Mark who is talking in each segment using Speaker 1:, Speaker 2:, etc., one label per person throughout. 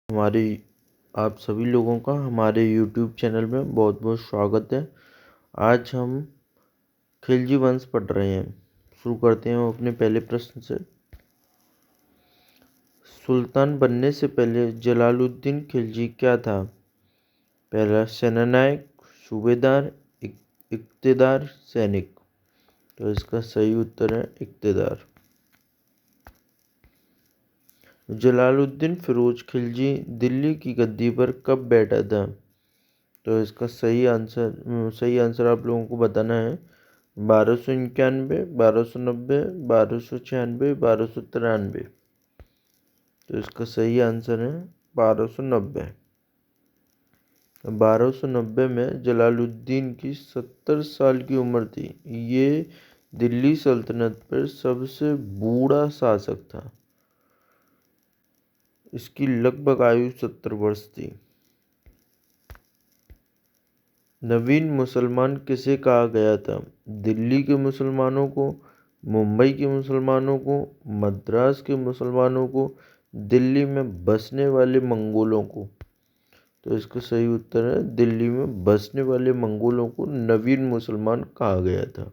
Speaker 1: हमारे आप सभी लोगों का हमारे YouTube चैनल में बहुत बहुत स्वागत है। आज हम खिलजी वंश पढ़ रहे हैं। शुरू करते हैं अपने पहले प्रश्न से। सुल्तान बनने से पहले जलालुद्दीन खिलजी क्या था? पहला, सेनानायक, सूबेदार, इक्तेदार, सैनिक। तो इसका सही उत्तर है इक्तेदार। जलालुद्दीन फिरोज खिलजी दिल्ली की गद्दी पर कब बैठा था? तो इसका सही आंसर आप लोगों को बताना है 1291, 1290, 1296, 1293। तो इसका सही आंसर है 1290। 1290 में जलालुद्दीन की 70 साल की उम्र थी। ये दिल्ली सल्तनत पर सबसे बूढ़ा शासक था। इसकी लगभग आयु 70 वर्ष थी। नवीन मुसलमान किसे कहा गया था? दिल्ली के मुसलमानों को, मुंबई के मुसलमानों को, मद्रास के मुसलमानों को, दिल्ली में बसने वाले मंगोलों को। तो इसका सही उत्तर है दिल्ली में बसने वाले मंगोलों को नवीन मुसलमान कहा गया था।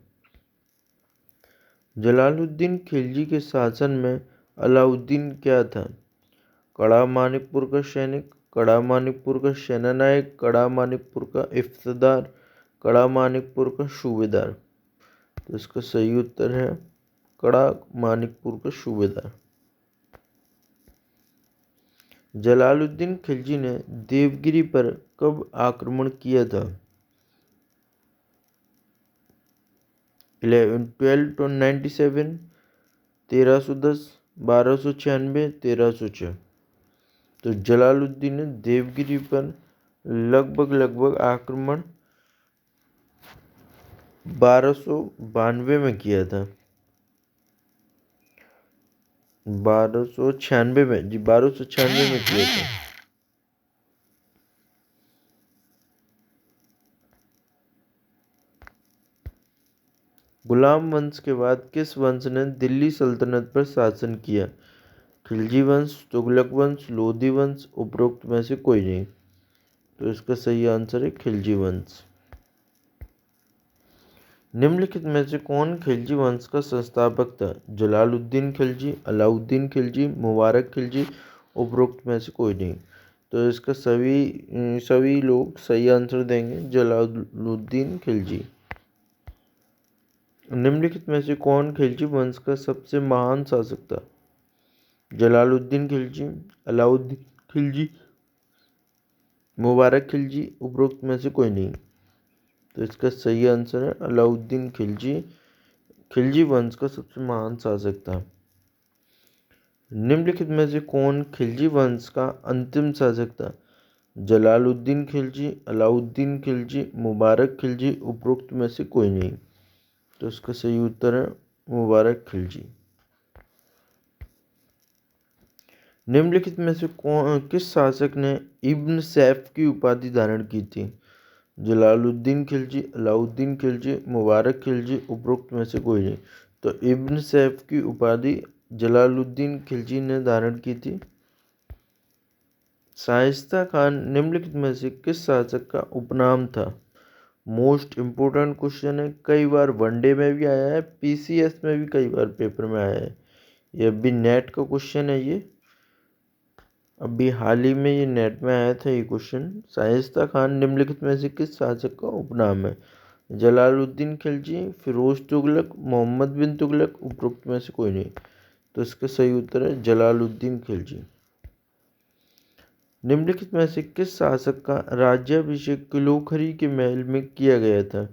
Speaker 1: जलालुद्दीन खिलजी के शासन में अलाउद्दीन क्या था? कड़ा मानिकपुर का सैनिक, कड़ा मानिकपुर का सेनानायक, कड़ा मानिकपुर का इफ्तेदार, कड़ा मानिकपुर का सूबेदार। तो इसका सही उत्तर है कड़ा मानिकपुर का सूबेदार। जलालुद्दीन खिलजी ने देवगिरी पर कब आक्रमण किया था? 1297, 1310, 1296, 1306। तो जलालुद्दीन ने देवगिरी पर लगभग आक्रमण 1292 में किया था। 1296 में, जी 1296 में किया था। गुलाम वंश के बाद किस वंश ने दिल्ली सल्तनत पर शासन किया? खिलजी वंश, तुगलक वंश, लोधी वंश, उपरोक्त में से कोई नहीं। तो इसका सही आंसर है खिलजी वंश। निम्नलिखित में से कौन खिलजी वंश का संस्थापक था? जलालुद्दीन खिलजी, अलाउद्दीन खिलजी, मुबारक खिलजी, उपरोक्त में से कोई नहीं। तो इसका सभी लोग सही आंसर देंगे जलालुद्दीन खिलजी। निम्नलिखित में से कौन खिलजी वंश का सबसे महान शासक था? जलालुद्दीन खिलजी, अलाउद्दीन खिलजी, मुबारक खिलजी, उपरोक्त में से कोई नहीं। तो इसका सही आंसर है अलाउद्दीन खिलजी। खिलजी वंश का सबसे महान शासक था। निम्नलिखित में से कौन खिलजी वंश का अंतिम शासक था? जलालुद्दीन खिलजी, अलाउद्दीन खिलजी, मुबारक खिलजी, उपरोक्त में से कोई नहीं। तो इसका सही उत्तर है मुबारक खिलजी। निम्नलिखित में से किस शासक ने इब्न सैफ की उपाधि धारण की थी? जलालुद्दीन खिलजी, अलाउद्दीन खिलजी, मुबारक खिलजी, उपरोक्त में से कोई नहीं। तो इब्न सैफ की उपाधि जलालुद्दीन खिलजी ने धारण की थी। शाइस्ता खान निम्नलिखित में से किस शासक का उपनाम था? मोस्ट इम्पोर्टेंट क्वेश्चन है, कई बार वनडे में भी आया है, पीसीएस में भी कई बार पेपर में आया है। ये अभी नेट का क्वेश्चन है। ये अभी हाल ही में ये नेट में आया था ये क्वेश्चन। शाइस्ता खान निम्नलिखित में से किस शासक का उपनाम है? जलालुद्दीन खिलजी, फिरोज तुगलक, मोहम्मद बिन तुगलक, उपरोक्त में से कोई नहीं। तो इसका सही उत्तर है जलालुद्दीन खिलजी। निम्नलिखित में से किस शासक का राज्याभिषेक किलोखरी के महल में किया गया था?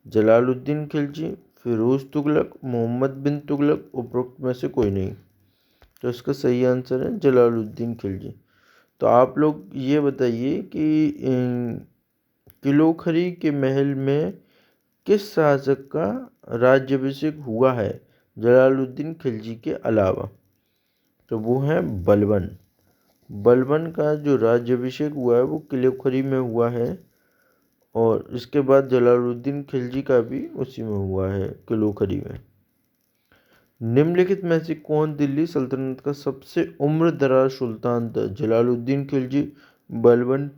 Speaker 1: जलालुद्दीन खिलजी, फिरोज तुगलक, मोहम्मद बिन तुगलक, उपरोक्त में से कोई नहीं। तो इसका सही आंसर है जलालुद्दीन खिलजी। तो आप लोग ये बताइए कि किलोखरी के महल में किस शासक का राज्याभिषेक हुआ है जलालुद्दीन खिलजी के अलावा? तो वो है बलबन। बलबन का जो राज्याभिषेक हुआ है वो किलोखरी में हुआ है, और इसके बाद जलालुद्दीन खिलजी का भी उसी में हुआ है, किलोखरी में। निम्नलिखित में से कौन दिल्ली सल्तनत का सबसे उम्र दराज सुल्तान था? जलालुद्दीन खिलजी, बलबन,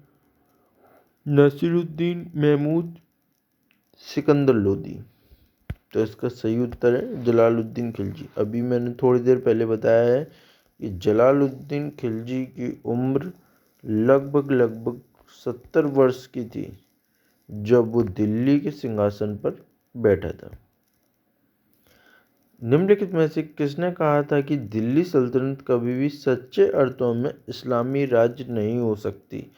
Speaker 1: नसीरुद्दीन महमूद, सिकंदर लोदी। तो इसका सही उत्तर है जलालुद्दीन खिलजी। अभी मैंने थोड़ी देर पहले बताया है कि जलालुद्दीन खिलजी की उम्र लगभग 70 वर्ष की थी जब वो दिल्ली के सिंहासन पर बैठा था। निम्नलिखित में से किसने कहा था कि दिल्ली सल्तनत कभी भी सच्चे अर्थों में इस्लामी राज्य नहीं हो सकती?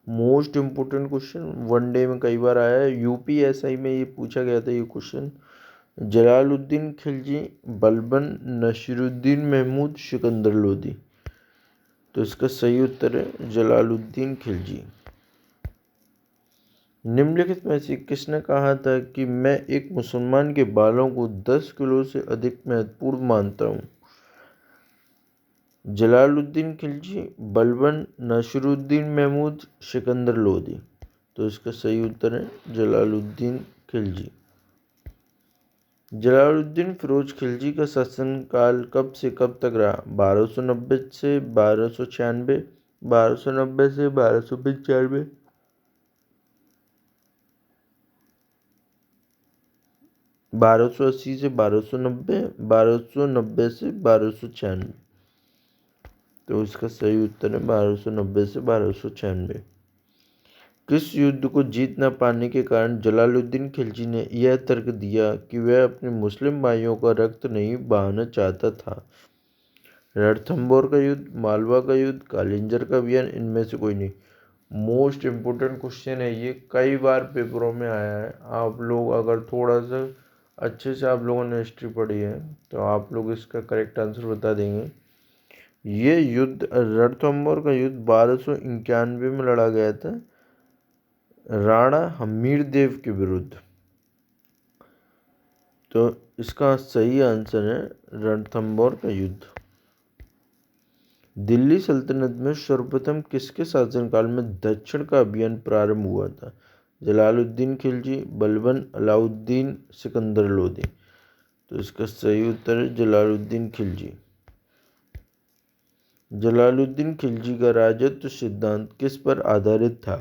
Speaker 1: मोस्ट इम्पोर्टेंट क्वेश्चन, वनडे में कई बार आया है, यूपीएसआई में ये पूछा गया था ये क्वेश्चन। जलालुद्दीन खिलजी, बलबन, नसीरुद्दीन महमूद, सिकंदर लोदी। तो इसका सही उत्तर है जलालुद्दीन खिलजी। निम्नलिखित में से किसने कहा था कि मैं एक मुसलमान के बालों को 10 किलो से अधिक महत्वपूर्ण मानता हूँ? जलालुद्दीन खिलजी, बलबन, नसीरुद्दीन महमूद, सिकंदर लोदी। तो इसका सही उत्तर है जलालुद्दीन खिलजी। जलालुद्दीन फिरोज खिलजी का शासनकाल कब से कब तक रहा? 1290 से 1296, 1290 से 1295, 1280 से 1290, 1290 से 1296। तो इसका सही उत्तर है 1290 से 1296। किस युद्ध को जीत न पाने के कारण जलालुद्दीन खिलजी ने यह तर्क दिया कि वह अपने मुस्लिम भाइयों का रक्त नहीं बहाना चाहता था? रणथंभौर का युद्ध, मालवा का युद्ध, कालिंजर का अभियान, इनमें से कोई नहीं। मोस्ट इम्पोर्टेंट क्वेश्चन है ये, कई बार पेपरों में आया है। आप लोग अगर थोड़ा सा अच्छे से आप लोगों ने हिस्ट्री पढ़ी है तो आप लोग इसका करेक्ट आंसर बता देंगे। ये युद्ध रणथंभौर का युद्ध 1291 में लड़ा गया था राणा हमीरदेव के विरुद्ध। तो इसका सही आंसर है रणथंभौर का युद्ध। दिल्ली सल्तनत में सर्वप्रथम किसके शासनकाल में दक्षिण का अभियान प्रारंभ हुआ था? जलालुद्दीन खिलजी, बलबन, अलाउद्दीन, सिकंदर लोदी। तो इसका सही उत्तर है जलालुद्दीन खिलजी। जलालुद्दीन खिलजी का राजत्व सिद्धांत किस पर आधारित था?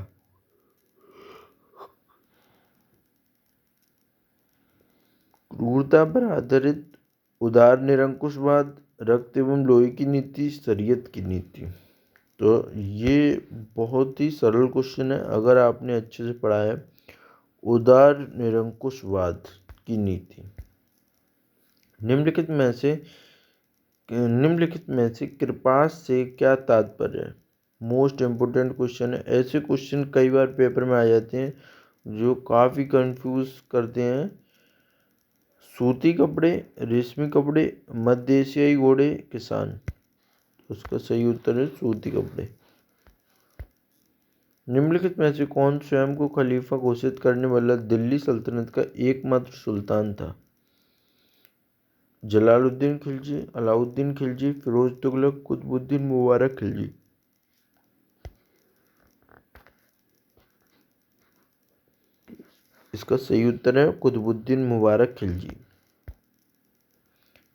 Speaker 1: क्रूरता पर आधारित, उदार निरंकुशवाद, रक्त एवं लोहे की नीति, शरीयत की नीति। तो ये बहुत ही सरल क्वेश्चन है अगर आपने अच्छे से पढ़ा है। उदार निरंकुशवाद की नीति। निम्नलिखित में से कृपास से क्या तात्पर्य है? मोस्ट इम्पोर्टेंट क्वेश्चन है। ऐसे क्वेश्चन कई बार पेपर में आ जाते हैं जो काफ़ी कंफ्यूज करते हैं। सूती कपड़े, रेशमी कपड़े, मध्य एशियाई घोड़े, किसान। उसका सही उत्तर है सूती कपड़े। निम्नलिखित में से कौन स्वयं को खलीफा घोषित करने वाला दिल्ली सल्तनत का एकमात्र सुल्तान था? जलालुद्दीन खिलजी, अलाउद्दीन खिलजी, फिरोज तुगलक, कुतुबुद्दीन मुबारक खिलजी। इसका सही उत्तर है कुतुबुद्दीन मुबारक खिलजी।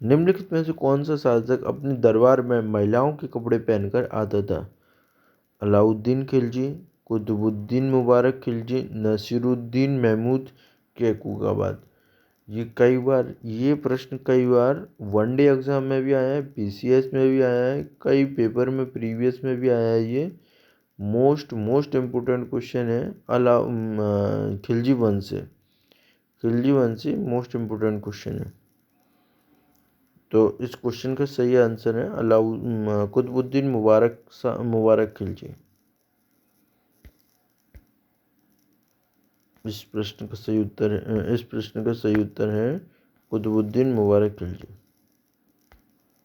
Speaker 1: निम्नलिखित में से कौन सा शासक अपने दरबार में महिलाओं के कपड़े पहनकर आता था? अलाउद्दीन खिलजी, कुतुबुद्दीन मुबारक खिलजी, नसीरुद्दीन महमूद, कैकुबाबाद। ये प्रश्न कई बार वनडे एग्जाम में भी आया है, पीसीएस में भी आया है, कई पेपर में प्रीवियस में भी आया है। ये मोस्ट इम्पोर्टेंट क्वेश्चन है। खिलजी वंश से मोस्ट इम्पोर्टेंट क्वेश्चन है। तो इस क्वेश्चन का सही आंसर है कुतुबुद्दीन मुबारक खिलजी। इस प्रश्न का सही उत्तर है कुतुबुद्दीन मुबारक खिलजी।